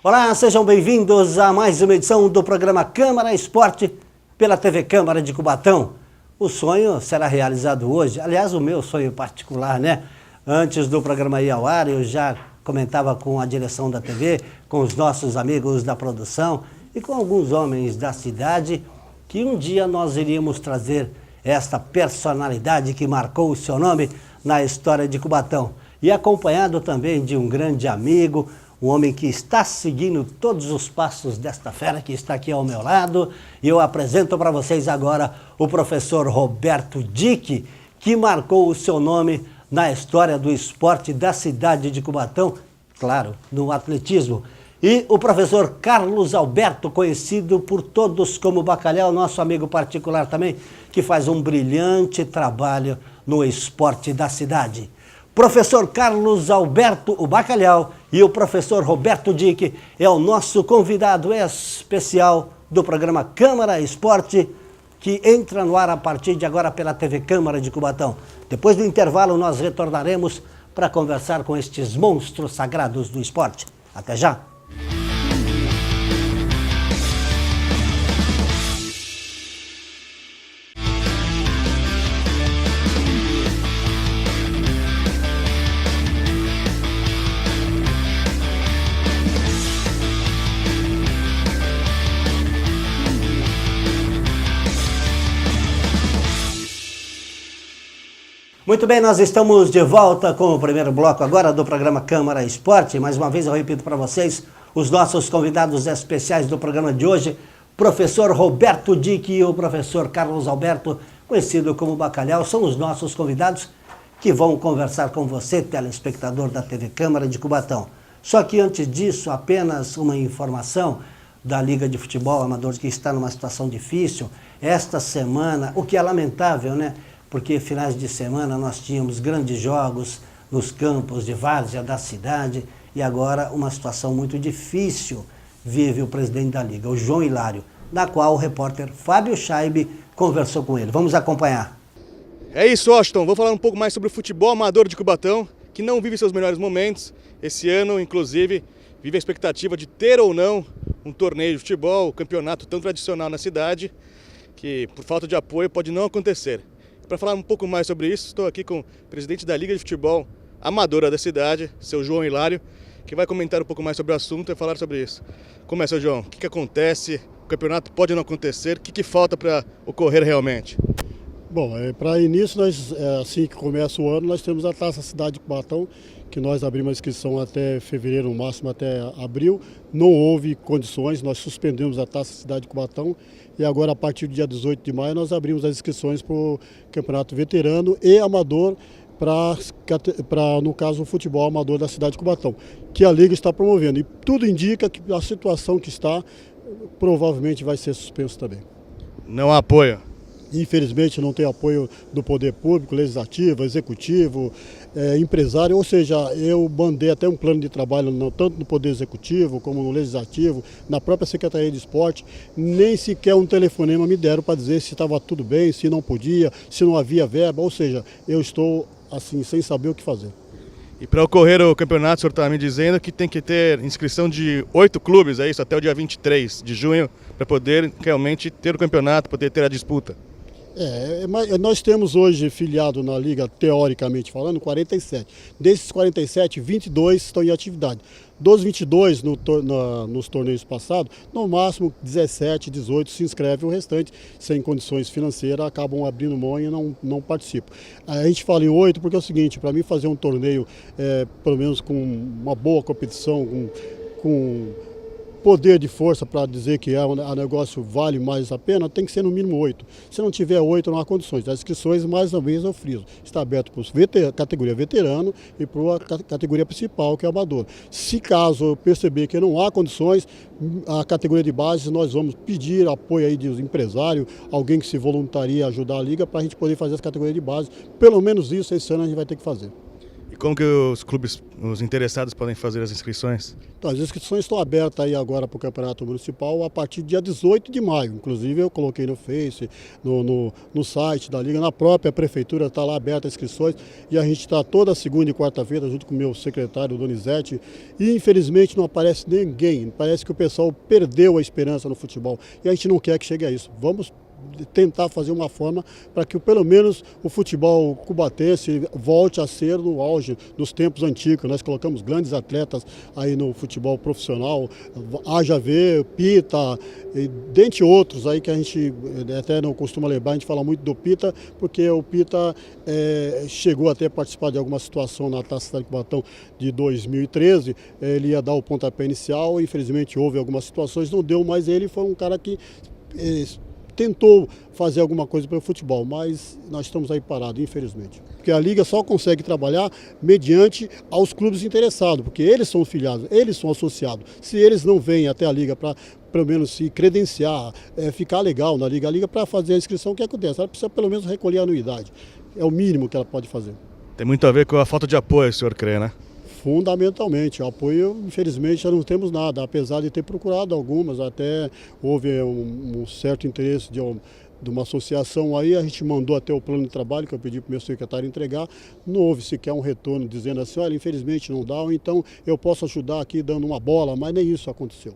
Olá, sejam bem-vindos a mais uma edição do programa Câmara Esporte pela TV Câmara de Cubatão. O sonho será realizado hoje, aliás, o meu sonho particular, né? Antes do programa ir ao ar, eu já comentava com a direção da TV, com os nossos amigos da produção e com alguns homens da cidade, que um dia nós iríamos trazer esta personalidade que marcou o seu nome na história de Cubatão. E acompanhado também de um grande amigo, um homem que está seguindo todos os passos desta fera que está aqui ao meu lado. E eu apresento para vocês agora o professor Roberto Dick, que marcou o seu nome na história do esporte da cidade de Cubatão, claro, no atletismo. E o professor Carlos Alberto, conhecido por todos como Bacalhau, nosso amigo particular também, que faz um brilhante trabalho no esporte da cidade. Professor Carlos Alberto, o Bacalhau, e o professor Roberto Dick é o nosso convidado especial do programa Câmara Esporte, que entra no ar a partir de agora pela TV Câmara de Cubatão. Depois do intervalo, nós retornaremos para conversar com estes monstros sagrados do esporte. Até já! Muito bem, nós estamos de volta com o primeiro bloco agora do programa Câmara Esporte. Mais uma vez eu repito para vocês, os nossos convidados especiais do programa de hoje, professor Roberto Dick e o professor Carlos Alberto, conhecido como Bacalhau, são os nossos convidados que vão conversar com você, telespectador da TV Câmara de Cubatão. Só que antes disso, apenas uma informação da Liga de Futebol Amador, que está numa situação difícil. Esta semana, o que é lamentável, né? Porque finais de semana nós tínhamos grandes jogos nos campos de várzea da cidade e agora uma situação muito difícil vive o presidente da Liga, o João Hilário, na qual o repórter Fábio Scheibe conversou com ele. Vamos acompanhar. É isso, Washington. Vou falar um pouco mais sobre o futebol amador de Cubatão, que não vive seus melhores momentos. Esse ano, inclusive, vive a expectativa de ter ou não um torneio de futebol, um campeonato tão tradicional na cidade, que por falta de apoio pode não acontecer. Para falar um pouco mais sobre isso, estou aqui com o presidente da Liga de Futebol Amadora da cidade, seu João Hilário, que vai comentar um pouco mais sobre o assunto e falar sobre isso. Como é, seu João? O que acontece? O campeonato pode não acontecer? O que falta para ocorrer realmente? Bom, para início, assim que começa o ano, nós temos a Taça Cidade de Cubatão, que nós abrimos a inscrição até fevereiro, no máximo até abril. Não houve condições, nós suspendemos a Taça Cidade de Cubatão e agora, a partir do dia 18 de maio, nós abrimos as inscrições para o Campeonato Veterano e Amador, no caso, o futebol amador da cidade de Cubatão, que a Liga está promovendo. E tudo indica que a situação que está, provavelmente vai ser suspenso também. Não há apoio? Infelizmente não tem apoio do poder público, legislativo, executivo, empresário, ou seja, eu mandei até um plano de trabalho tanto no poder executivo como no legislativo, na própria Secretaria de Esporte, nem sequer um telefonema me deram para dizer se estava tudo bem, se não podia, se não havia verba, ou seja, eu estou assim sem saber o que fazer. E para ocorrer o campeonato, o senhor está me dizendo que tem que ter inscrição de 8 clubes, é isso, até o dia 23 de junho, para poder realmente ter o campeonato, poder ter a disputa. Mas nós temos hoje filiado na Liga, teoricamente falando, 47. Desses 47, 22 estão em atividade. Dos 22 nos torneios passados, no máximo 17, 18 se inscreve, o restante, sem condições financeiras, acabam abrindo mão e não participam. A gente fala em 8 porque é o seguinte, para mim fazer um torneio, pelo menos com uma boa competição, com poder de força para dizer que o negócio vale mais a pena, tem que ser no mínimo 8. Se não tiver 8, não há condições. As inscrições, mais uma vez, eu friso. Está aberto para a categoria veterano e para a categoria principal, que é amador. Se caso eu perceber que não há condições, a categoria de base, nós vamos pedir apoio aí dos empresários, alguém que se voluntaria a ajudar a Liga, para a gente poder fazer as categorias de base. Pelo menos isso, esse ano a gente vai ter que fazer. como que os clubes, os interessados podem fazer as inscrições? Então, as inscrições estão abertas aí agora para o Campeonato Municipal a partir do dia 18 de maio. Inclusive eu coloquei no Face, no site da Liga, na própria Prefeitura está lá aberta as inscrições e a gente está toda segunda e quarta-feira junto com o meu secretário Donizete e infelizmente não aparece ninguém. Parece que o pessoal perdeu a esperança no futebol e a gente não quer que chegue a isso. Vamos tentar fazer uma forma para que pelo menos o futebol cubatense volte a ser no auge dos tempos antigos. Nós colocamos grandes atletas aí no futebol profissional, haja ver, Pita, e dentre outros aí que a gente até não costuma lembrar, a gente fala muito do Pita, porque o Pita chegou até a participar de alguma situação na Taça de Cubatão de 2013, ele ia dar o pontapé inicial, infelizmente houve algumas situações, não deu, mas ele foi um cara que tentou fazer alguma coisa pelo futebol, mas nós estamos aí parados, infelizmente. Porque a Liga só consegue trabalhar mediante aos clubes interessados, porque eles são filiados, eles são associados. Se eles não vêm até a Liga para, pelo menos, se credenciar, ficar legal na Liga, a Liga para fazer a inscrição, o que acontece? Ela precisa pelo menos recolher a anuidade. É o mínimo que ela pode fazer. Tem muito a ver com a falta de apoio, o senhor crê, né? Fundamentalmente, o apoio, infelizmente, já não temos nada, apesar de ter procurado algumas, até houve um certo interesse de uma associação aí, a gente mandou até o plano de trabalho, que eu pedi para o meu secretário entregar, não houve sequer um retorno dizendo assim, olha, infelizmente não dá, ou então eu posso ajudar aqui dando uma bola, mas nem isso aconteceu.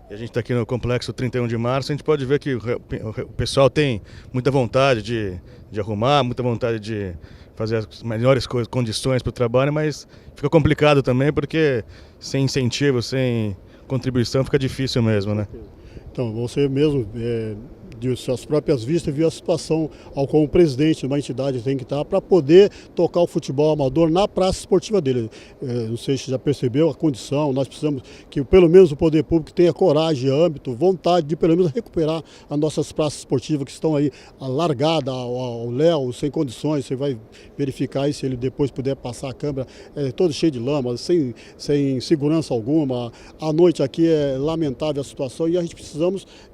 E a gente está aqui no Complexo 31 de Março, a gente pode ver que o pessoal tem muita vontade de arrumar, muita vontade de fazer as melhores condições para o trabalho, mas fica complicado também porque sem incentivo, sem contribuição fica difícil mesmo, né? Então, você mesmo, de suas próprias vistas, viu a situação ao qual o presidente de uma entidade tem que estar para poder tocar o futebol amador na praça esportiva dele. Não sei se já percebeu a condição, nós precisamos que pelo menos o poder público tenha coragem, âmbito, vontade de pelo menos recuperar as nossas praças esportivas que estão aí largadas ao léu, sem condições. Você vai verificar aí se ele depois puder passar a câmera, todo cheio de lama, sem segurança alguma. À noite aqui é lamentável a situação e a gente precisamos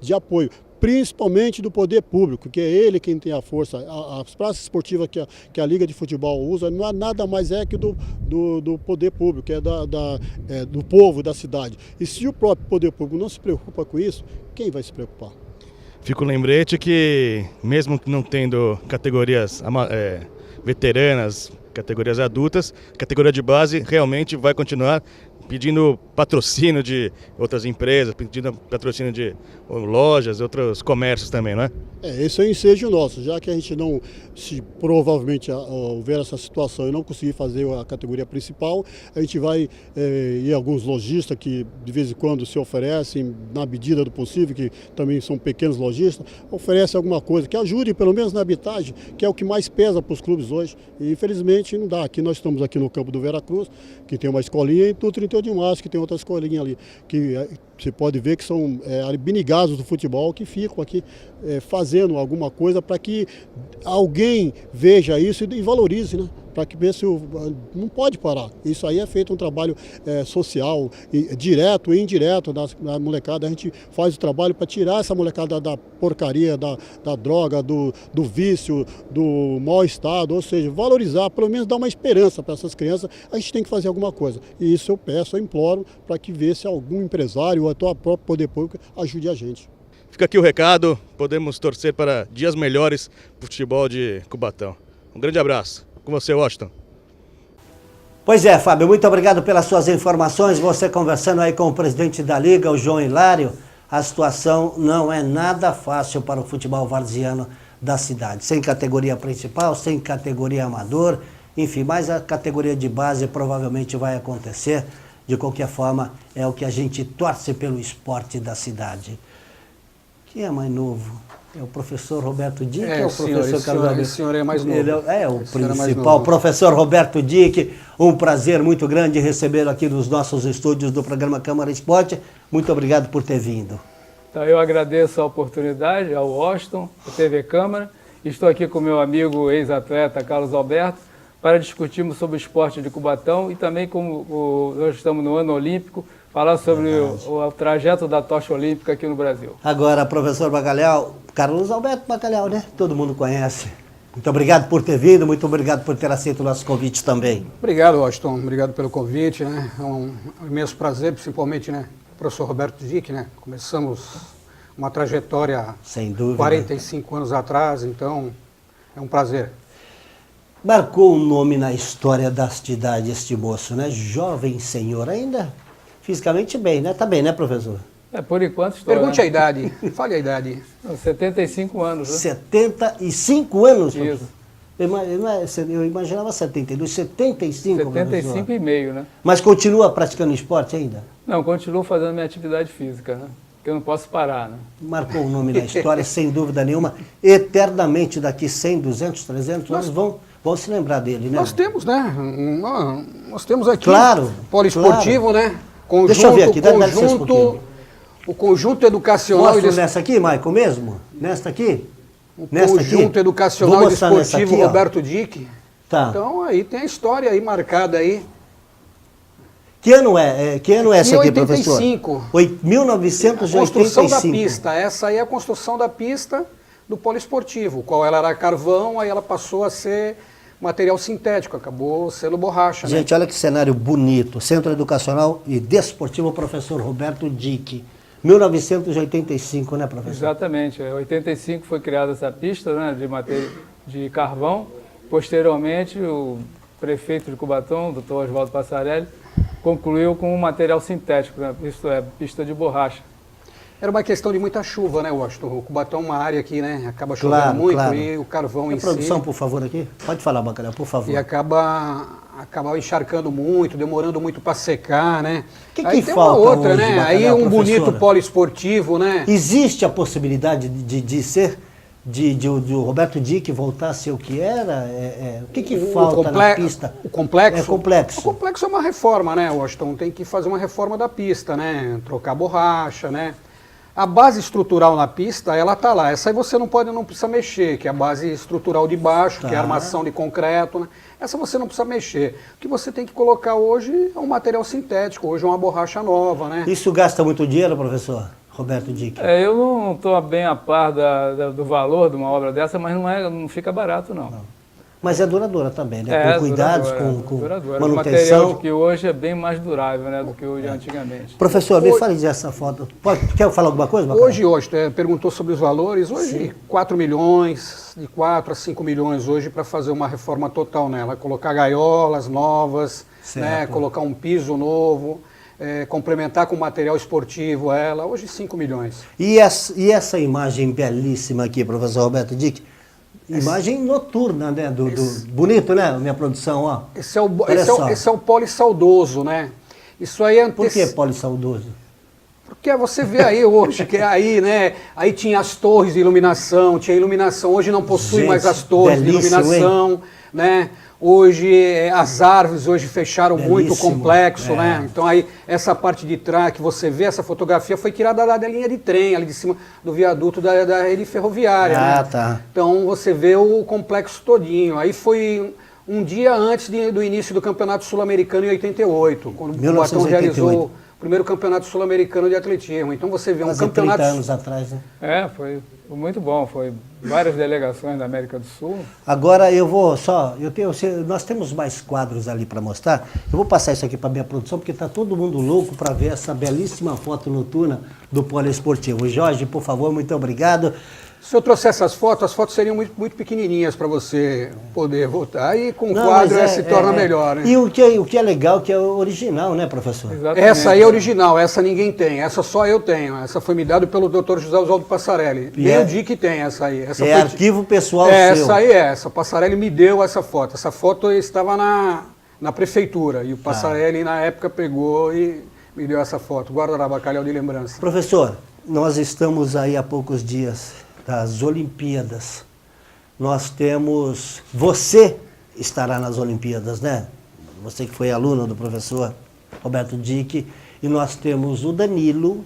de apoio, principalmente do poder público, que é ele quem tem a força. As praças esportivas que a Liga de Futebol usa não é nada mais que do poder público, que é do povo da cidade. E se o próprio poder público não se preocupa com isso, quem vai se preocupar? Fica o lembrete que, mesmo não tendo categorias veteranas, categorias adultas, a categoria de base realmente vai continuar pedindo patrocínio de outras empresas, pedindo patrocínio de lojas, outros comércios também, não é? Esse é o ensejo nosso, já que a gente não, se provavelmente houver essa situação e não conseguir fazer a categoria principal, a gente vai ir alguns lojistas que de vez em quando se oferecem, na medida do possível, que também são pequenos lojistas, oferecem alguma coisa que ajude pelo menos na habitagem, que é o que mais pesa para os clubes hoje. E infelizmente não dá. Aqui nós estamos aqui no campo do Veracruz, que tem uma escolinha, e do 31 de Março, que tem outra escolinha ali, que você pode ver que são abnegados do futebol que ficam aqui fazendo alguma coisa para que alguém veja isso e valorize, né? Para que pense, não pode parar. Isso aí é feito um trabalho social, direto e indireto da molecada. A gente faz o trabalho para tirar essa molecada da porcaria, da droga, do vício, do mau estado, ou seja, valorizar, pelo menos dar uma esperança para essas crianças. A gente tem que fazer alguma coisa. E isso eu peço, eu imploro, para que vê se algum empresário ou até o próprio poder público ajude a gente. Fica aqui o recado, podemos torcer para dias melhores para o futebol de Cubatão. Um grande abraço. Com você, Washington. Pois é, Fábio, muito obrigado pelas suas informações. Você conversando aí com o presidente da Liga, o João Hilário, a situação não é nada fácil para o futebol varziano da cidade. Sem categoria principal, sem categoria amador, enfim, mas a categoria de base provavelmente vai acontecer. De qualquer forma, é o que a gente torce pelo esporte da cidade. Quem é mais novo? É o professor Roberto Dick ou o professor Carlos Alberto? Esse senhor é mais novo. Ele é o principal, professor Roberto Dick. Um prazer muito grande recebê-lo aqui nos nossos estúdios do programa Câmara Esporte. Muito obrigado por ter vindo. Então, eu agradeço a oportunidade ao Washington, à TV Câmara. Estou aqui com meu amigo ex-atleta Carlos Alberto para discutirmos sobre o esporte de Cubatão e também, como nós estamos no ano olímpico, falar sobre o trajeto da tocha olímpica aqui no Brasil. Agora, professor Bacalhau, Carlos Alberto Bacalhau, né? Todo mundo conhece. Muito obrigado por ter vindo, muito obrigado por ter aceito o nosso convite também. Obrigado, Washington. Obrigado pelo convite, né? É um imenso prazer, principalmente, né? Professor Roberto Dick, né? Começamos uma trajetória Sem dúvida. 45 anos atrás, então é um prazer. Marcou um nome na história da cidade este moço, né? Jovem senhor, ainda fisicamente bem, né? Tá bem, né, professor? Por enquanto estou. Pergunte a idade, fale a idade. 75 anos, né? 75 anos? Isso. Eu imaginava 72, 75, 75 professor. e meio, né? Mas continua praticando esporte ainda? Não, continuo fazendo minha atividade física, né? Porque eu não posso parar, né? Marcou um nome na história, sem dúvida nenhuma. Eternamente, daqui 100, 200, 300 anos, vão se lembrar dele, né? Nós temos, né? Nós temos aqui Claro, poliesportivo, né? Conjunto, Deixa eu ver aqui, dá licença um pouquinho. o conjunto educacional Mostro e nessa aqui, Maicon, mesmo? Nesta aqui? Nesta conjunto aqui? educacional Vou e mostrar nessa desportivo aqui, ó. Roberto Dick. Tá. Então aí tem a história aí marcada aí. Que ano é? Que ano é essa aqui, 85. professor? 1985. A construção da pista. Essa aí é a construção da pista do poliesportivo, qual ela era carvão, aí ela passou a ser material sintético, acabou sendo borracha, né? Gente, olha que cenário bonito. Centro Educacional e Desportivo Professor Roberto Dick. 1985, né, professor? Exatamente. Em 85 foi criada essa pista, né, de carvão. Posteriormente, o prefeito de Cubatão, Dr. Oswaldo Passarelli, concluiu com um material sintético, né, isto é, pista de borracha. Era uma questão de muita chuva, né, Washington? O Cubatão é uma área que, né, acaba chovendo Claro, muito claro. e o carvão em Produção, si. por favor, aqui. Pode falar, Bacalhau, por favor. E acaba encharcando muito, demorando muito para secar, né? Que aí tem uma falta outra, hoje, né? Bacalhau, Aí um bonito professora? poliesportivo, né? Existe a possibilidade de ser, de o Roberto Dick voltar a ser o que era? O que falta na pista? O complexo? É complexo. O complexo é uma reforma, né, Washington? Tem que fazer uma reforma da pista, né? Trocar borracha, né? A base estrutural na pista, ela tá lá. Essa aí você não precisa mexer, que é a base estrutural de baixo, que é a armação de concreto, né? Essa você não precisa mexer. O que você tem que colocar hoje é um material sintético, hoje é uma borracha nova, né? Isso gasta muito dinheiro, professor Roberto Dick? Eu não estou bem a par do valor de uma obra dessa, mas não fica barato, não. Mas é duradoura também, né? Com cuidados, com duradoura. O material manutenção. de que hoje é bem mais durável, né, do que o de antigamente. Professor, me fale dessa foto. Quer falar alguma coisa, Bacalhau? Hoje, perguntou sobre os valores, hoje 4 milhões, de 4 a 5 milhões hoje para fazer uma reforma total nela, colocar gaiolas novas, né, colocar um piso novo, complementar com material esportivo ela, hoje 5 milhões. E essa imagem belíssima aqui, professor Roberto Dick? Imagem noturna, né? Bonito, né? Minha produção, ó. Esse é o polissaudoso, né? Isso aí é Por que polissaudoso? Porque você vê aí hoje, que aí, né? Aí tinha as torres de iluminação, tinha iluminação. Hoje não possui mais as torres de iluminação, né? Hoje as árvores hoje fecharam muito o complexo, né? Então aí essa parte de trás que você vê, essa fotografia foi tirada lá da linha de trem, ali de cima do viaduto da rede ferroviária, né? Tá. Então você vê o complexo todinho. Aí foi um dia antes do início do Campeonato Sul-Americano em 88, quando o Cubatão realizou o primeiro Campeonato Sul-Americano de atletismo. Então você vê um campeonato... 30 anos atrás, né? Foi muito bom, foi várias delegações da América do Sul. Agora nós temos mais quadros ali para mostrar. Eu vou passar isso aqui para minha produção, porque está todo mundo louco para ver essa belíssima foto noturna do poliesportivo. Jorge, por favor, muito obrigado. Se eu trouxer essas fotos, as fotos seriam muito, muito pequenininhas para você poder voltar. Aí com o quadro se torna melhor, né? E o que é legal, que é original, né, professor? Exatamente. Essa aí é original, essa ninguém tem, essa só eu tenho. Essa foi me dada pelo Dr. José Oswaldo Passarelli. Nem o Dick tem essa aí. Essa foi arquivo pessoal seu. Essa aí essa Passarelli me deu essa foto. Essa foto estava na prefeitura e o Passarelli na época pegou e me deu essa foto. Guarda lá, Bacalhau de lembrança. Professor, nós estamos aí há poucos dias das Olimpíadas. Você estará nas Olimpíadas, né? Você que foi aluno do professor Roberto Dick, e nós temos o Danilo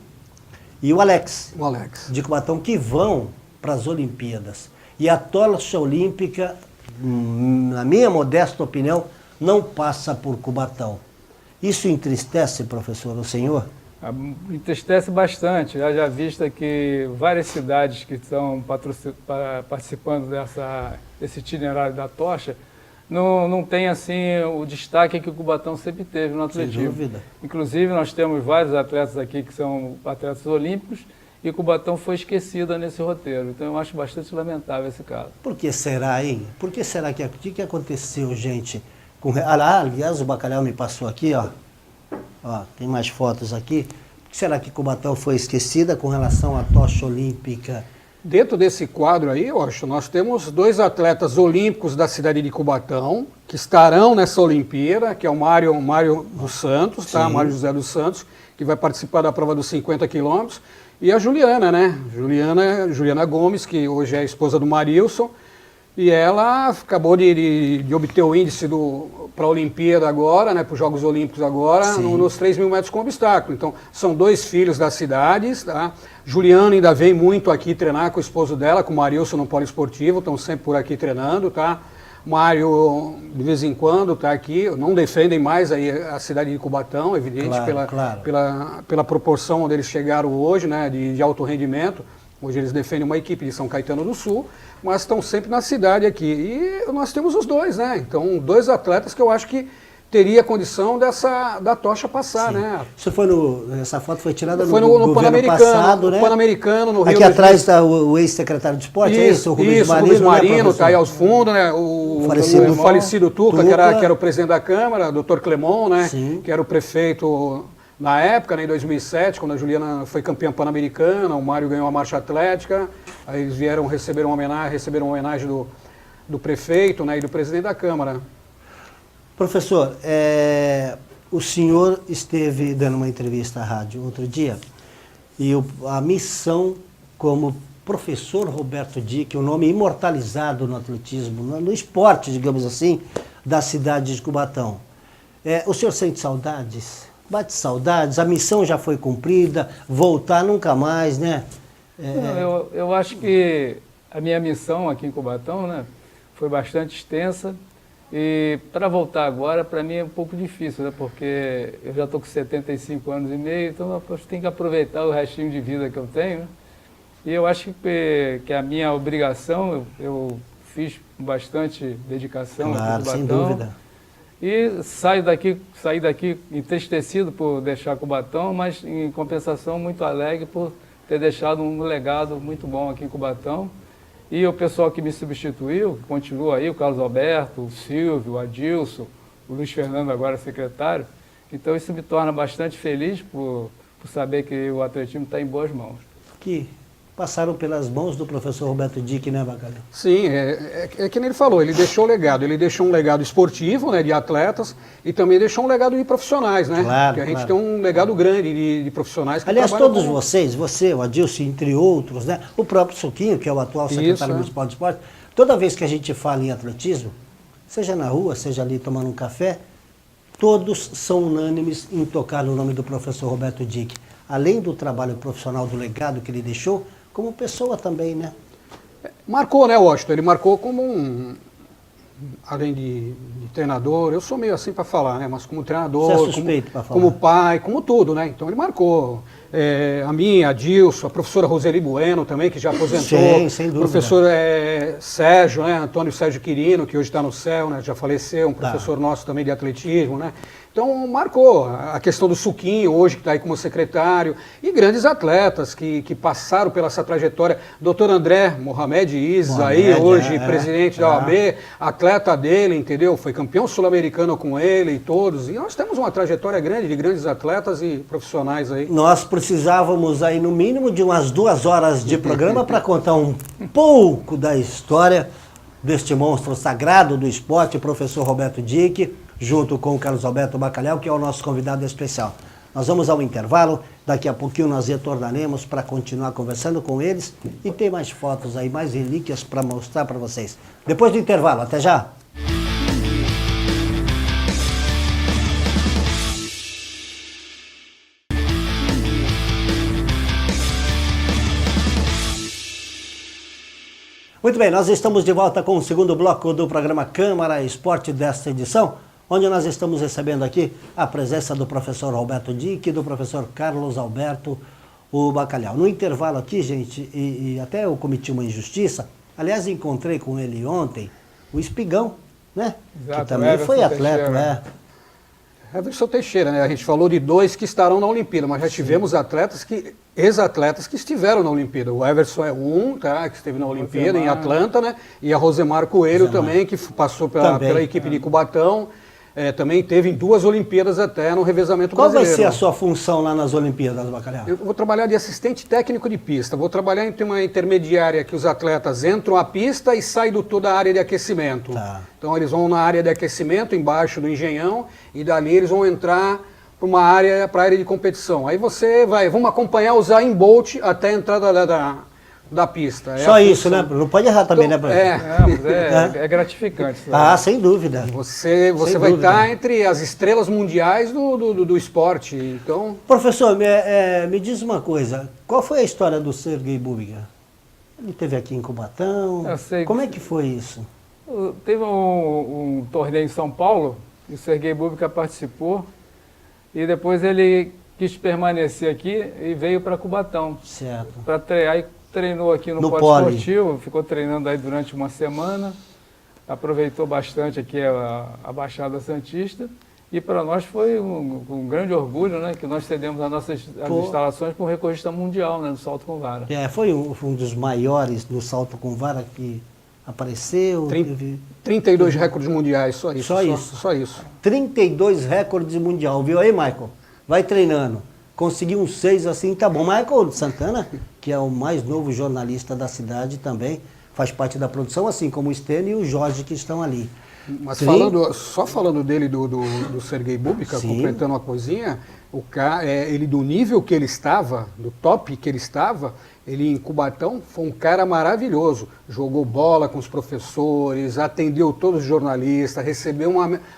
e o Alex. O Alex. De Cubatão, que vão para as Olimpíadas. E a tocha olímpica, na minha modesta opinião, não passa por Cubatão. Isso entristece, professor, o senhor? Entristece bastante, já vista que várias cidades que estão participando desse itinerário da tocha não tem assim o destaque que o Cubatão sempre teve no atletismo. Sem dúvida. Inclusive nós temos vários atletas aqui que são atletas olímpicos e o Cubatão foi esquecida nesse roteiro. Então eu acho bastante lamentável esse caso. Por que será, hein? Por que será que aconteceu, gente? Aliás, o Bacalhau me passou aqui, ó. Ó, tem mais fotos aqui. Por que será que Cubatão foi esquecida com relação à tocha olímpica? Dentro desse quadro aí, Washington, nós temos 2 atletas olímpicos da cidade de Cubatão, que estarão nessa Olimpíada, que é o Mário dos Santos, tá? Mário José dos Santos, que vai participar da prova dos 50 quilômetros, e a Juliana, né? Juliana Gomes, que hoje é a esposa do Marilson, e ela acabou de obter o índice para a Olimpíada agora, né, para os Jogos Olímpicos agora, nos 3.000 metros com obstáculo. Então, são 2 filhos das cidades, tá? Juliana ainda vem muito aqui treinar com o esposo dela, com o Marilson no Poliesportivo, estão sempre por aqui treinando, tá? Mário, de vez em quando, está aqui, não defendem mais aí a cidade de Cubatão, evidente, pela proporção onde eles chegaram hoje, né, de alto rendimento. Hoje eles defendem uma equipe de São Caetano do Sul, mas estão sempre na cidade aqui. E nós temos os 2, né? Então, 2 atletas que eu acho que teria condição da tocha passar, né? Isso foi essa foto foi tirada no governo passado, né? Pan-Americano, no Rio. Aqui atrás está o ex-secretário de esporte, isso, o Rubens Marino. Rubens Marino, está aí aos fundos, né? O falecido Tuca, que era o presidente da Câmara, o Dr. Clemon, né? Sim. Que era o prefeito na época, né, em 2007, quando a Juliana foi campeã pan-americana, o Mário ganhou a marcha atlética, aí eles receberam uma homenagem do prefeito, né, e do presidente da Câmara. Professor, o senhor esteve dando uma entrevista à rádio outro dia, e a missão como professor Roberto Dick, o nome imortalizado no atletismo, no esporte, digamos assim, da cidade de Cubatão. O senhor sente saudades? Bate saudades? A missão já foi cumprida, voltar nunca mais, né? Eu acho que a minha missão aqui em Cubatão, né, foi bastante extensa. E para voltar agora, para mim é um pouco difícil, né? Porque eu já estou com 75 anos e meio, então eu tenho que aproveitar o restinho de vida que eu tenho, né? E eu acho que a minha obrigação, eu fiz com bastante dedicação aqui em Cubatão. Sem dúvida. E saí daqui entristecido por deixar Cubatão, mas em compensação muito alegre por ter deixado um legado muito bom aqui em Cubatão. E o pessoal que me substituiu, que continua aí, o Carlos Alberto, o Silvio, o Adilson, o Luiz Fernando agora secretário. Então isso me torna bastante feliz por saber que o atletismo está em boas mãos. Que passaram pelas mãos do professor Roberto Dick, né, Bacalhau? Sim, é que nem ele falou, ele deixou um legado esportivo, né, de atletas, e também deixou um legado de profissionais, né? Claro, porque a gente tem um legado grande de profissionais que aliás, todos vocês, você, o Adilson, entre outros, né? O próprio Suquinho, que é o atual secretário municipal de esporte, toda vez que a gente fala em atletismo, seja na rua, seja ali tomando um café, todos são unânimes em tocar no nome do professor Roberto Dick. Além do trabalho profissional, do legado que ele deixou, como pessoa também, né? Marcou, né, Washington? Ele marcou como além de treinador, eu sou meio assim para falar, né? Mas como treinador, você é suspeito para falar. Como pai, como tudo, né? Então ele marcou. A minha, a Dilson, a professora Roseli Bueno também, que já aposentou. Sim, sem dúvida. O professor Sérgio, né? Antônio Sérgio Quirino, que hoje está no céu, né? Já faleceu, um professor nosso também de atletismo, né? Então marcou a questão do Suquinho, hoje que está aí como secretário, e grandes atletas que passaram pela essa trajetória. Dr. André Mohamed Isa, aí hoje presidente da OAB, atleta dele, entendeu? Foi campeão sul-americano com ele e todos. E nós temos uma trajetória grande de grandes atletas e profissionais aí. Nós precisávamos aí no mínimo de umas 2 horas de programa para contar um pouco da história deste monstro sagrado do esporte, professor Roberto Dick, junto com o Carlos Alberto Bacalhau, que é o nosso convidado especial. Nós vamos ao intervalo, daqui a pouquinho nós retornaremos para continuar conversando com eles e tem mais fotos aí, mais relíquias para mostrar para vocês. Depois do intervalo, até já! Muito bem, nós estamos de volta com o segundo bloco do programa Câmara Esporte desta edição. onde nós estamos recebendo aqui a presença do professor Roberto Dick e do professor Carlos Alberto o Bacalhau. No intervalo aqui, gente, e até eu cometi uma injustiça, aliás, encontrei com ele ontem o Espigão, né? Exato, que também foi atleta, né? Everson Teixeira, né? A gente falou de 2 que estarão na Olimpíada, mas já tivemos ex-atletas que estiveram na Olimpíada. O Everson é um, tá? Que esteve na Olimpíada, em Atlanta, né? E a Rosemar Coelho também, que passou pela equipe de Cubatão. Também teve em 2 Olimpíadas até no revezamento brasileiro. Qual vai ser a sua função lá nas Olimpíadas, Bacalhau? Eu vou trabalhar de assistente técnico de pista. Vou trabalhar em uma intermediária que os atletas entram à pista e saem do toda a área de aquecimento. Tá. Então eles vão na área de aquecimento, embaixo do engenhão, e dali eles vão entrar para a área de competição. Aí vamos acompanhar o Usain Bolt até a entrada da pista. Só isso, né? Não pode errar também, então, né, mas é gratificante. Sem dúvida. Você vai estar entre as estrelas mundiais do esporte. Então, professor, me diz uma coisa. Qual foi a história do Sergei Bubka? Ele esteve aqui em Cubatão. Como é que foi isso? Teve um torneio em São Paulo, e o Sergei Bubka participou, e depois ele quis permanecer aqui e veio para Cubatão. Certo. Para treinar. Aí treinou aqui no Polo Esportivo, ficou treinando aí durante uma semana, aproveitou bastante aqui a Baixada Santista, e para nós foi um grande orgulho, né, que nós cedemos as nossas instalações para um recordista mundial, né, no salto com vara. Foi um dos maiores no salto com vara que apareceu. 32 recordes mundiais, só isso. Só isso. 32 recordes mundial, viu aí, Michael? Vai treinando. Conseguiu uns 6 assim, tá bom. Michael Santana, que é o mais novo jornalista da cidade também, faz parte da produção, assim como o Stênio e o Jorge que estão ali. Mas só falando dele, do Sergei Bubka, completando uma coisinha, ele do nível que ele estava, do top que ele estava, ele em Cubatão foi um cara maravilhoso. Jogou bola com os professores, atendeu todos os jornalistas, recebeu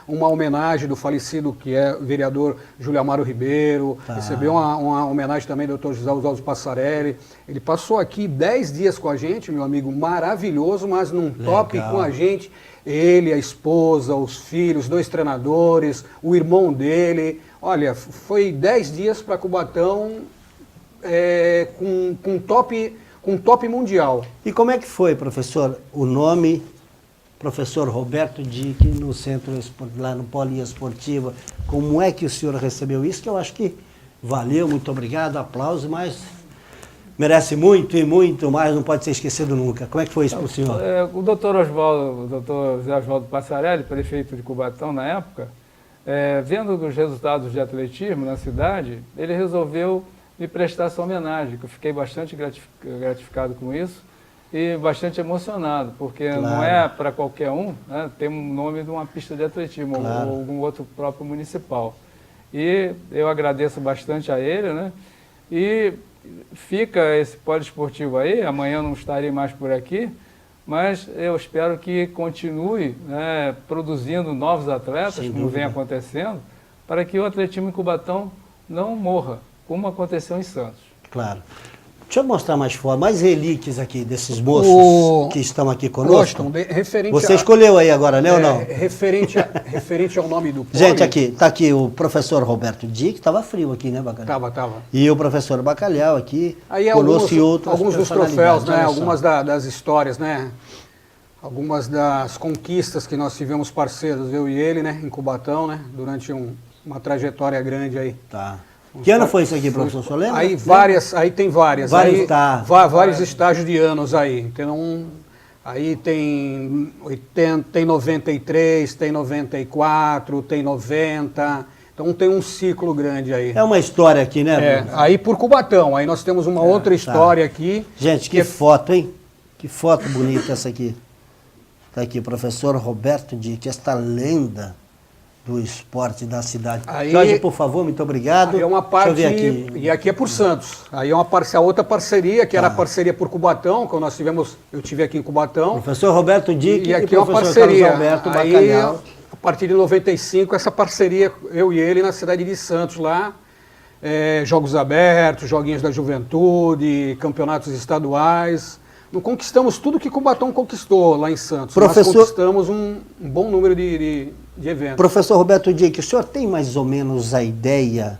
uma homenagem do falecido, que é o vereador Júlio Amaro Ribeiro, recebeu uma homenagem também do Dr. José Oswaldo Passarelli. Ele passou aqui 10 dias com a gente, meu amigo, maravilhoso, mas num top com a gente. Ele, a esposa, os filhos, 2 treinadores, o irmão dele. Olha, foi 10 dias para Cubatão com top mundial. E como é que foi, professor, o nome professor Roberto Dick no centro, lá no Poliesportiva? Como é que o senhor recebeu isso? Que eu acho que valeu, muito obrigado, aplauso, mas merece muito e muito mais, não pode ser esquecido nunca. Como é que foi isso para o senhor? O doutor José Oswaldo Passarelli, prefeito de Cubatão na época, vendo os resultados de atletismo na cidade, ele resolveu me prestar essa homenagem, que eu fiquei bastante gratificado com isso e bastante emocionado, porque não é para qualquer um, né, ter um nome de uma pista de atletismo ou algum outro próprio municipal. E eu agradeço bastante a ele, né, e fica esse poliesportivo aí, amanhã não estarei mais por aqui, mas eu espero que continue, né, produzindo novos atletas, como vem acontecendo, para que o atletismo em Cubatão não morra, como aconteceu em Santos. Claro. Deixa eu mostrar mais fotos, mais relíquias aqui desses moços que estão aqui conosco. Você escolheu aí agora, né, ou não? Referente ao nome do pole. Gente, está aqui o professor Roberto Dick, estava frio aqui, né, Bacalhau? Tava. E o professor Bacalhau aqui, aí conosco e outros. Alguns dos troféus, né, algumas das histórias, né, algumas das conquistas que nós tivemos parceiros, eu e ele, né, em Cubatão, né, durante uma trajetória grande aí. Tá. Que ano foi isso aqui, professor? O senhor lembra? Aí tem várias. Vários estágios de anos aí. Então, aí tem 80, tem 93, tem 94, tem 90. Então tem um ciclo grande aí. É uma história aqui, né? Aí por Cubatão. Aí nós temos uma outra história aqui. Gente, que foto, hein? Que foto bonita essa aqui. Está aqui o professor Roberto Dick, esta lenda do esporte da cidade. Jorge, por favor, muito obrigado. É uma parte, deixa eu ver aqui. E aqui é por Santos. Aí é a outra parceria, que era a parceria por Cubatão, quando eu tive aqui em Cubatão. Professor Roberto Dick e aqui e é uma parceria. Carlos Alberto aí, Bacalhau. A partir de 95, essa parceria, eu e ele, na cidade de Santos, lá. Jogos abertos, joguinhos da juventude, campeonatos estaduais. Não conquistamos tudo que Cubatão conquistou lá em Santos. Nós conquistamos um bom número de de eventos. Professor Roberto Dick, o senhor tem mais ou menos a ideia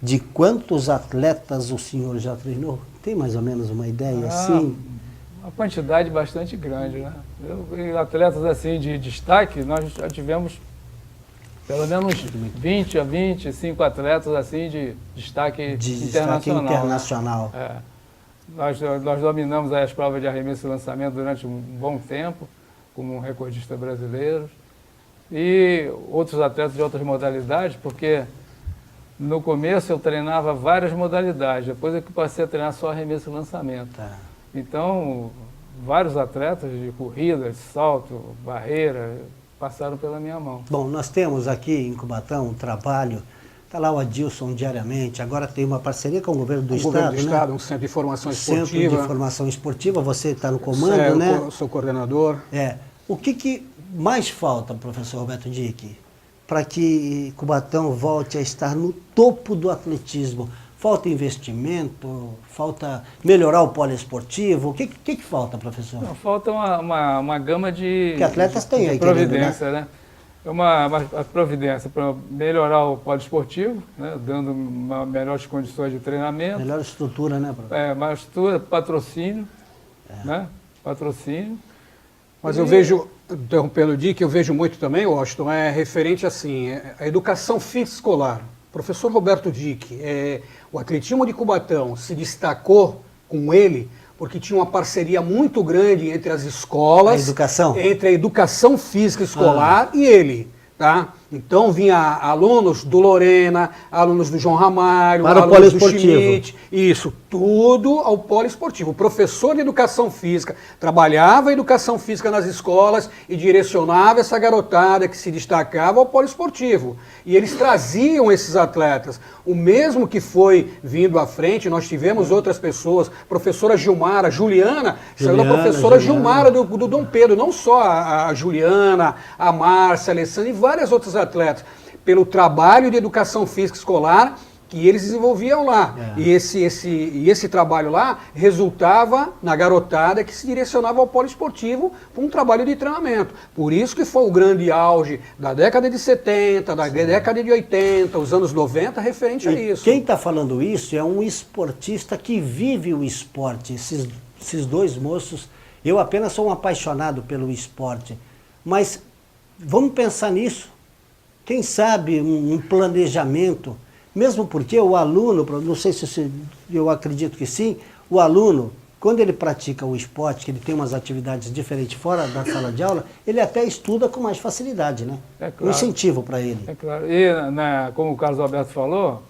de quantos atletas o senhor já treinou? Tem mais ou menos uma ideia assim? Uma quantidade bastante grande, né? Em atletas assim de destaque, nós já tivemos pelo menos 20 a 25 atletas assim de destaque internacional. Internacional. Né? Nós dominamos as provas de arremesso e lançamento durante um bom tempo, como recordista brasileiro. E outros atletas de outras modalidades, porque no começo eu treinava várias modalidades, depois é que passei a treinar só arremesso e lançamento. Tá. Então, vários atletas de corrida, de salto, barreira, passaram pela minha mão. Bom, nós temos aqui em Cubatão um trabalho, está lá o Adilson diariamente, agora tem uma parceria com o governo do Estado, governo do né? Estado, um centro de formação esportiva. Centro de formação esportiva, você está no comando, né? Eu sou coordenador. O que mais falta, professor Roberto Dick, para que Cubatão volte a estar no topo do atletismo? Falta investimento? Falta melhorar o poliesportivo? O que falta, professor? Não, falta uma gama de, que atletas têm aí, providência, né? Uma providência para melhorar o poliesportivo, né? Dando melhores condições de treinamento. Melhor estrutura, né, professor? Mais estrutura, patrocínio, né? Patrocínio. Mas eu vejo, interrompendo o Dick, eu vejo muito também, Washington, referente assim, a educação física escolar. Professor Roberto Dick, o atletismo de Cubatão se destacou com ele porque tinha uma parceria muito grande entre as escolas, entre a educação física escolar e ele, tá? Então vinha alunos do Lorena, alunos do João Ramalho, para alunos o do Schmidt, isso, tudo ao poliesportivo. O professor de educação física trabalhava a educação física nas escolas e direcionava essa garotada que se destacava ao poliesportivo. E eles traziam esses atletas. O mesmo que foi vindo à frente, nós tivemos outras pessoas, professora Gilmara, Juliana, saiu da professora Gilmara do Dom Pedro, não só a Juliana, a Márcia, a Alessandra e várias outras atletas, pelo trabalho de educação física escolar que eles desenvolviam lá. E esse trabalho lá resultava na garotada que se direcionava ao poliesportivo para um trabalho de treinamento. Por isso que foi o grande auge da década de 70, da década de 80, os anos 90, referente a isso. Quem está falando isso é um esportista que vive o esporte. Esses dois moços, eu apenas sou um apaixonado pelo esporte. Mas vamos pensar nisso. Quem sabe um planejamento, mesmo porque o aluno, não sei se eu acredito que sim, o aluno, quando ele pratica o esporte, que ele tem umas atividades diferentes fora da sala de aula, ele até estuda com mais facilidade, né? É claro. Um incentivo para ele. É claro. E, como o Carlos Alberto falou,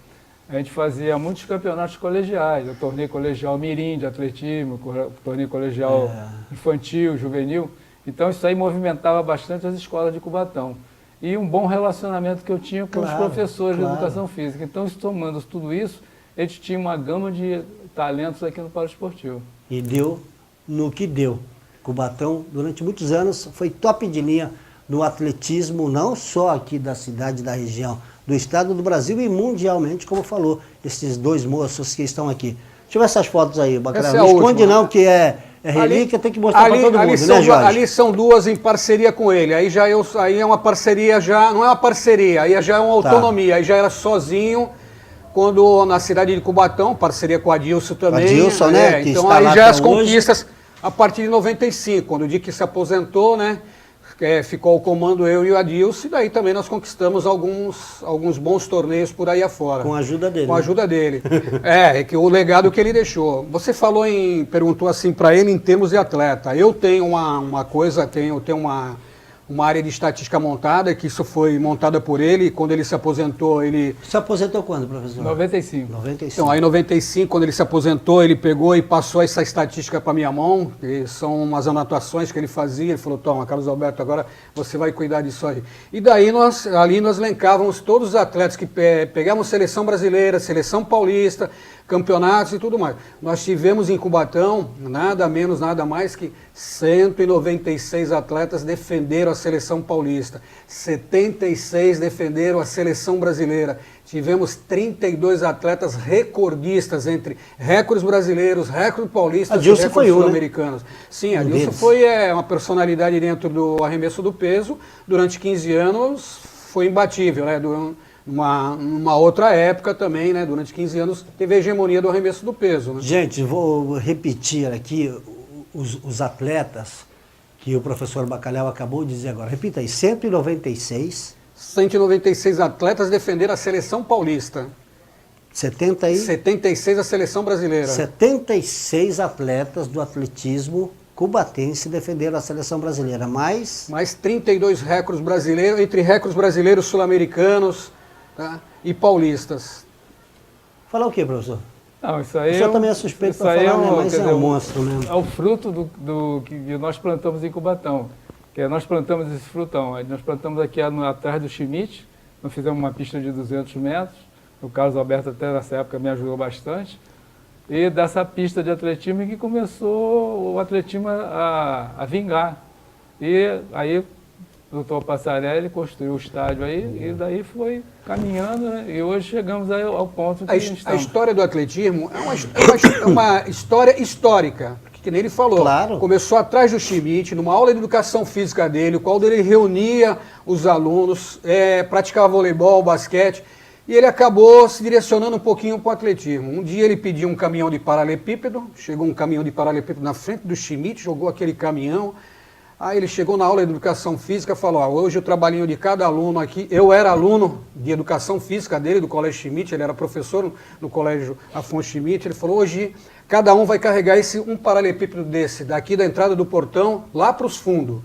a gente fazia muitos campeonatos colegiais, o torneio colegial mirim de atletismo, torneio colegial infantil, juvenil. Então isso aí movimentava bastante as escolas de Cubatão. E um bom relacionamento que eu tinha com os professores de educação física. Então, somando tudo isso, a gente tinha uma gama de talentos aqui no poliesportivo. E deu no que deu. Cubatão, durante muitos anos, foi top de linha no atletismo, não só aqui da cidade, da região, do estado do Brasil e mundialmente, como falou, esses dois moços que estão aqui. Deixa eu ver essas fotos aí, Bacana. Não esconde não, que é relíquia, tem que mostrar para todo mundo, né, Jorge? Ali são duas em parceria com ele, aí é uma parceria já, não é uma parceria, aí já é uma autonomia, aí já era sozinho, quando na cidade de Cubatão, parceria com o Adilson também. Adilson, né? Então aí já as conquistas a partir de 95, quando o Dick se aposentou, né? Ficou ao comando eu e o Adilson, e daí também nós conquistamos alguns bons torneios por aí afora. Com a ajuda dele. Com a ajuda dele. Que o legado que ele deixou. Você perguntou assim para ele em termos de atleta. Eu tenho uma coisa, tenho uma área de estatística montada, que isso foi montada por ele, quando ele se aposentou, ele... Se aposentou quando, professor? 95. Então, aí em 95, quando ele se aposentou, ele pegou e passou essa estatística para minha mão, que são umas anotações que ele fazia, ele falou, toma, Carlos Alberto, agora você vai cuidar disso aí. E daí nós elencávamos todos os atletas que pegamos seleção brasileira, seleção paulista, campeonatos e tudo mais. Nós tivemos em Cubatão, nada menos, nada mais que 196 atletas defenderam a seleção paulista, 76 defenderam a seleção brasileira. Tivemos 32 atletas recordistas entre recordes brasileiros, recordes paulistas e recordes sul-americanos. Sim, Adilson foi uma personalidade dentro do arremesso do peso. Durante 15 anos foi imbatível, né? Numa outra época também, né? Durante 15 anos teve a hegemonia do arremesso do peso. Né? Gente, vou repetir aqui os atletas que o professor Bacalhau acabou de dizer agora. Repita aí, 196 atletas defenderam a seleção paulista. 76 a seleção brasileira. 76 atletas do atletismo cubatense defenderam a seleção brasileira. Mais 32 recordes brasileiros, entre recordes brasileiros, sul-americanos, tá? E paulistas. Falar o quê, professor? Não, isso aí o senhor também é suspeito para falar, né? Mas é um monstro mesmo. É o fruto do que nós plantamos em Cubatão. Nós plantamos esse frutão. Nós plantamos aqui atrás do Schmidt, nós fizemos uma pista de 200 metros. O Carlos Alberto até nessa época me ajudou bastante. E dessa pista de atletismo que começou o atletismo a vingar. E aí o doutor Passarelli construiu o estádio aí, e daí foi caminhando, né? E hoje chegamos ao ponto que estamos. A história do atletismo é uma história histórica, que nem ele falou. Claro. Começou atrás do Schmidt, numa aula de educação física dele, o qual ele reunia os alunos, praticava voleibol, basquete, e ele acabou se direcionando um pouquinho para o atletismo. Um dia ele pediu um caminhão de paralelepípedo, chegou um caminhão de paralelepípedo na frente do Schmidt, jogou aquele caminhão. Aí ele chegou na aula de educação física e falou, hoje o trabalhinho de cada aluno aqui, eu era aluno de educação física dele, do Colégio Schmidt, ele era professor no Colégio Afonso Schmidt, ele falou, hoje cada um vai carregar um paralelepípedo desse, daqui da entrada do portão, lá para os fundos.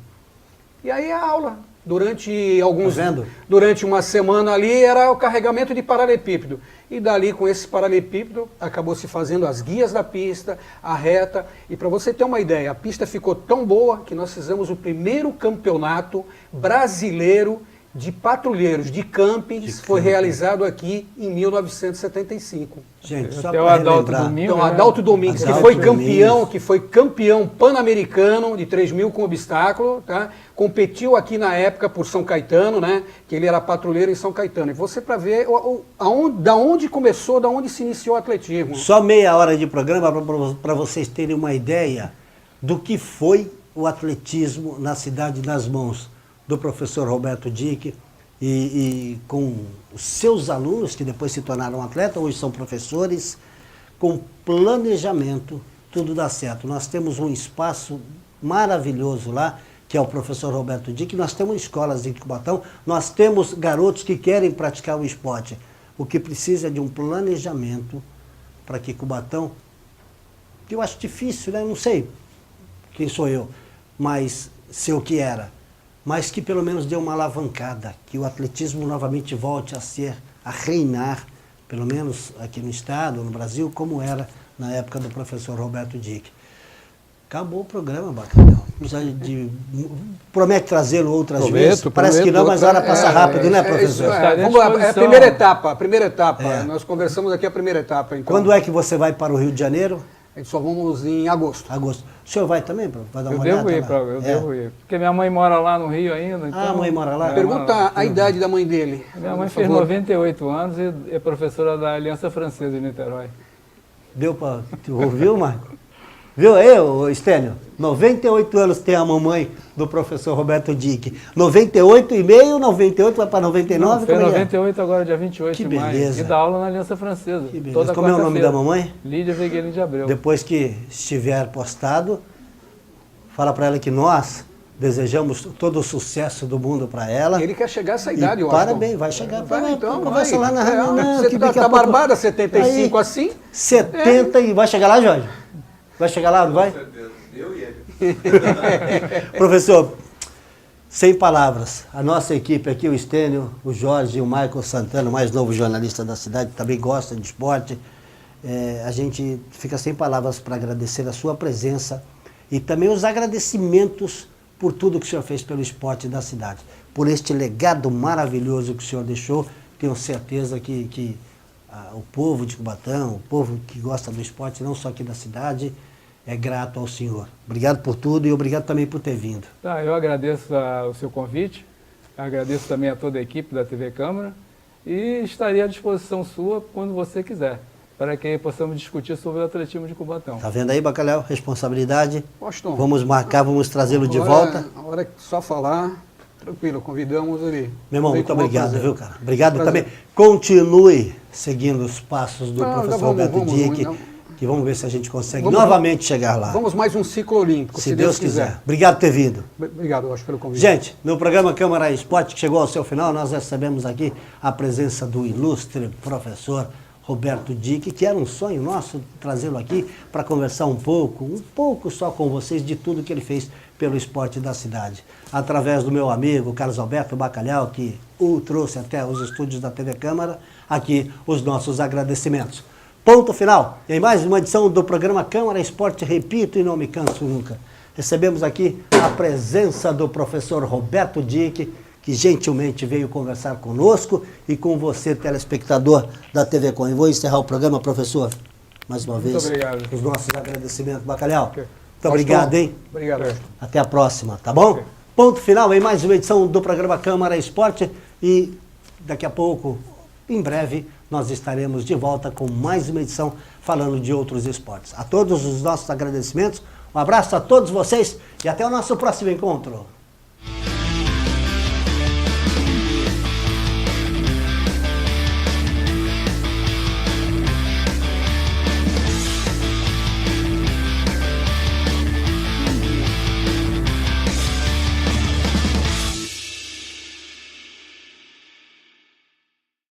E aí a aula, durante uma semana ali, era o carregamento de paralelepípedo. E dali, com esse paralelepípedo, acabou se fazendo as guias da pista, a reta. E para você ter uma ideia, a pista ficou tão boa que nós fizemos o primeiro campeonato brasileiro de patrulheiros, de campings, foi realizado aqui em 1975. Gente, só até o para Adalto relembrar. Domingues. Então, Adalto Domingues, que foi campeão pan-americano de 3.000 com obstáculo, tá? Competiu aqui na época por São Caetano, né? Que ele era patrulheiro em São Caetano. E você para ver da onde começou, da onde se iniciou o atletismo. Só meia hora de programa para vocês terem uma ideia do que foi o atletismo na cidade das mãos do professor Roberto Dick e com os seus alunos, que depois se tornaram atletas, hoje são professores, com planejamento, tudo dá certo. Nós temos um espaço maravilhoso lá, que é o professor Roberto Dick, nós temos escolas em Cubatão, nós temos garotos que querem praticar o esporte. O que precisa é de um planejamento para que Cubatão, que eu acho difícil, né? Não sei quem sou eu, mas sei o que era. Mas que pelo menos dê uma alavancada, que o atletismo novamente volte a reinar, pelo menos aqui no estado, no Brasil, como era na época do professor Roberto Dick. Acabou o programa, Bacalhau. Promete trazê-lo outras vezes? Parece que não, mas a hora passa rápido, né, professor? Vamos lá, é a primeira etapa. Nós conversamos aqui a primeira etapa. Então. Quando é que você vai para o Rio de Janeiro? Só vamos em agosto. O senhor vai também, para dar uma olhada? Eu devo ir. Porque minha mãe mora lá no Rio ainda. Então, a mãe mora lá? Pergunta a idade da mãe dele. Minha mãe fez 98 anos e é professora da Aliança Francesa em Niterói. Deu para... Ouviu, Marco? Viu aí, Estênio? 98 anos tem a mamãe do professor Roberto Dick. 98,5, 98 vai para 99? Não, fez 98 agora, dia 28 que de maio. beleza. E dá aula na Aliança Francesa. Que beleza. Como é o nome da mamãe? Lídia Veguelin de Abreu. Depois que estiver postado, fala para ela que nós desejamos todo o sucesso do mundo para ela. Ele quer chegar a essa idade, eu acho. Parabéns, vai chegar. Então, conversa lá na reunião. Você tá barbada, 75 assim? 70 e vai chegar lá, Jorge? Vai chegar lá, não vai? Com certeza. Eu e ele. Professor, sem palavras, a nossa equipe aqui, o Estênio, o Jorge e o Michael Santana, o mais novo jornalista da cidade, que também gosta de esporte, a gente fica sem palavras para agradecer a sua presença e também os agradecimentos por tudo que o senhor fez pelo esporte da cidade, por este legado maravilhoso que o senhor deixou. Tenho certeza que o povo de Cubatão, o povo que gosta do esporte, não só aqui da cidade, é grato ao senhor. Obrigado por tudo e obrigado também por ter vindo. Tá, eu agradeço o seu convite, agradeço também a toda a equipe da TV Câmara e estaria à disposição sua quando você quiser, para que possamos discutir sobre o atletismo de Cubatão. Tá vendo aí, Bacalhau? Responsabilidade. Washington, Vamos marcar, vamos trazê-lo de agora, volta. A hora que só falar, tranquilo, convidamos ali. Meu irmão, Vem muito com o maior obrigado, prazer. viu, cara? Obrigado Prazer. também. Continue seguindo os passos do Não, professor vamos, Roberto vamos, Dick, não. que vamos ver se a gente consegue Vamos, novamente chegar lá. Vamos mais um ciclo olímpico, se Deus quiser. quiser. Obrigado por ter vindo. Obrigado, Washington, pelo convite. Gente, no programa Câmara Esporte, que chegou ao seu final, nós recebemos aqui a presença do ilustre professor Roberto Dick, que era um sonho nosso trazê-lo aqui para conversar um pouco só com vocês de tudo que ele fez pelo esporte da cidade. Através do meu amigo Carlos Alberto Bacalhau, que o trouxe até os estúdios da TV Câmara, aqui os nossos agradecimentos. Ponto final. Em mais uma edição do programa Câmara Esporte, repito e não me canso nunca. Recebemos aqui a presença do professor Roberto Dick, que gentilmente veio conversar conosco e com você, telespectador da TV Com. E vou encerrar o programa, professor, mais uma vez. Muito obrigado. Os nossos agradecimentos. Bacalhau, Ok. muito obrigado, hein? Obrigado. Até a próxima, tá bom? Ok. Ponto final em mais uma edição do programa Câmara Esporte e daqui a pouco, em breve, nós estaremos de volta com mais uma edição falando de outros esportes. A todos os nossos agradecimentos, um abraço a todos vocês e até o nosso próximo encontro.